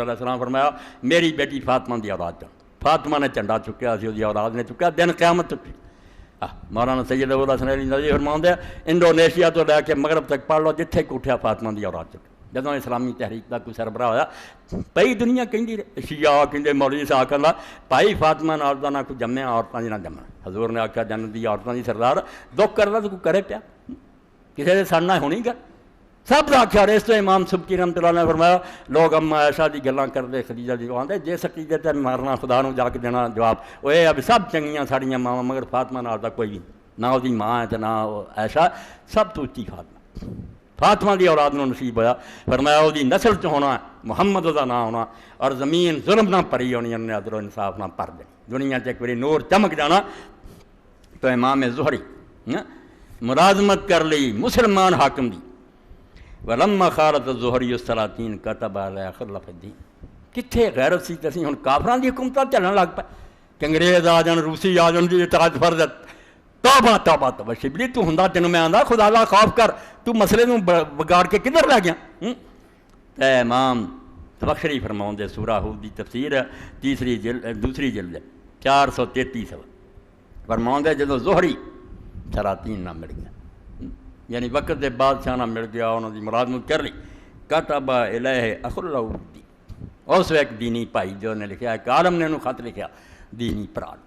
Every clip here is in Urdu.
علیہ السلام فرمایا میری بیٹی فاطمہ دی اولاد چ فاطمہ نے جھنڈا چکیا سی، دی اولاد نے چکیا، دن قیامت تک مولانا سید ابو الحسن علی ندوی فرماؤندے انڈونیشیا تو لے کے مغرب تک پڑھ لو جتھے اٹھیا فاطمہ دی اولاد چک۔ جدوں اسلامی تحریک دا کوئی سربراہ ہویا پئی دنیا کہندی شیعہ کہندے مولوی صاحب کہندا بھائی فاطمہ نال دا نہ کوئی جمیا عورتاں دی نہ جمنا۔ حضور نے آکھیا جنت دی عورتاں دی سردار دکھ کردا تو کوئی کرے پیا، کسے دے سڑنا ہونی گا سب دا آخیا۔ اس تو امام سبکی رحمۃ اللہ نے فرمایا لوگ اما عائشہ دی گلاں کرتے خدیجہ دی آتے جس عقیدے تے مارنا خدا نو جا کے دینا جواب وہ یہ اب سب چنگیاں ساڑیاں ماواں مگر فاطمہ نال دا کوئی نہ وہ ماں ہے تے نہ عائشہ، سب تو اچھی فاطمہ۔ فاطمہ دی اولاد نو نصیب ہویا، فرمایا وہ نسل چ ہونا محمد دا نام ہونا اور زمین ظلم نہ پری ہونی، انہیں عدل و انصاف نہ پر دینی، دنیا چ ایک باری نور چمک جانا۔ تو امام زہری ملازمت کر لی مسلمان حاکم دی ولما خالت الظہری السلاطین کتب علیہ خلف الدین۔ کتنے غیرت سی تے ہن کافراں دی حکومت چلن لگ پے کہ انگریز آ جان روسی آ جان دی اطاعت فرض۔ توبہ توبہ توبہ شبلی تو ہوندا تینوں میں آندا خدا دا خوف کر، تو مسئلے نوں بگاڑ کے کدھر لے گیا؟ تے امام بخشری فرماؤندے سورہ ہود دی تفسیر دوسری جلد 433 فرماؤندے جدوں زہری سلاطین نہ مل گیا یعنی وقت دے بادشاہ نہ مل گیا، انہوں دی ملازمت کر لی، کتب الیہ اخو اللہ دی اس ایک دینی بھائی جو نے لکھا ایک عالم نے انہوں خط لکھا دینی پراد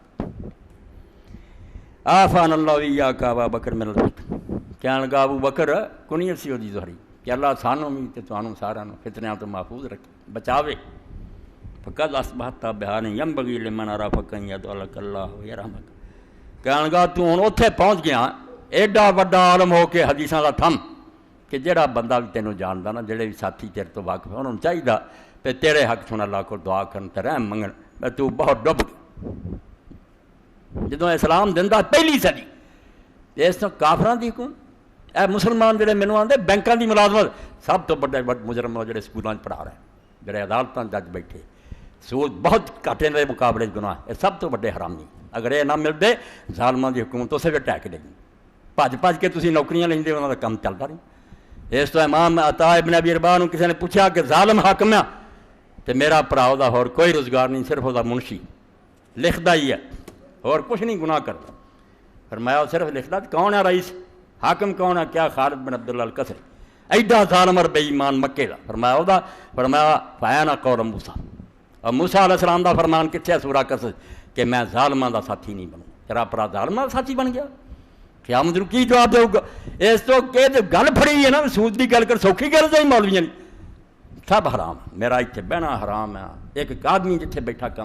آفان اللہ ویاک ابا بکر من الفتن۔ کہنے لگا ابو بکر کنیت سی دی زہری کہ اللہ سانوں بھی تے تانوں سارا نو فتنیاں تو محفوظ رکھے بچاوے۔ فقد اصبحت بحال ینبغی لمن عرفک ان یدعلک اللہ یرحمک۔ کہنے لگا تو ہن اوتھے پہنچ گیا ایڈا وڈا عالم ہو کے حدیثاں دا تھم کہ جڑا بندہ بھی تینوں جاندا نا جڑے بھی ساتھی تیرے تو واقف انہوں چاہیے پہ تیرے حق چ اللہ کو دعا کرن تے رحم منگن تو بہت ڈب گیا۔ جدوں اسلام دندا پہلی صدی اس تو کافراں دی حکومت اے مسلمان جڑے مینوں آندے بینکاں دی ملازمت سب تو بڑے مجرم جڑے سکولاں پڑھا رہے ہیں جڑے عدالتاں جج بیٹھے سود بہت گھاٹے دے مقابلے گناہ یہ سب تو بڑے حرامی۔ اگر یہ نہ ملتے ظالماں دی حکومت اسے ٹہ کے دے گی بھج کے تسی نوکریاں لیندے انہاں دا کم چلدا رہی۔ اس تو امام عطا ابن ابی رباح نوں کسی نے پوچھا کہ ظالم حاکم ہے تے میرا بھرا دا ہور کوئی روزگار نہیں صرف وہ منشی لکھدا ہی ہے اور کچھ نہیں گناہ کرتا۔ فرمایا صرف لکھدا کون ہے رئیس حاکم کون ہے؟ کیا خالد بن عبداللہ القصری ایڈا ظالم اور بے ایمان مکے دا۔ فرمایا فرمایا فانا قول موسیٰ اور موسیٰ علیہ السلام دا فرمان کتنے سورہ قصص کہ میں ظالماں دا ساتھی نہیں بنوں، تیرا پرا ظالماں دا ساتھی بن گیا قیامت نوں کی جواب دے گا؟ اس تو کہ گل پھڑی ہے نا سود کی گل کر سوکھی گل نہیں مولویاں سب حرام، میرا اتنے بہنا حرام ہے۔ ایک آدمی جتھے بیٹھا کم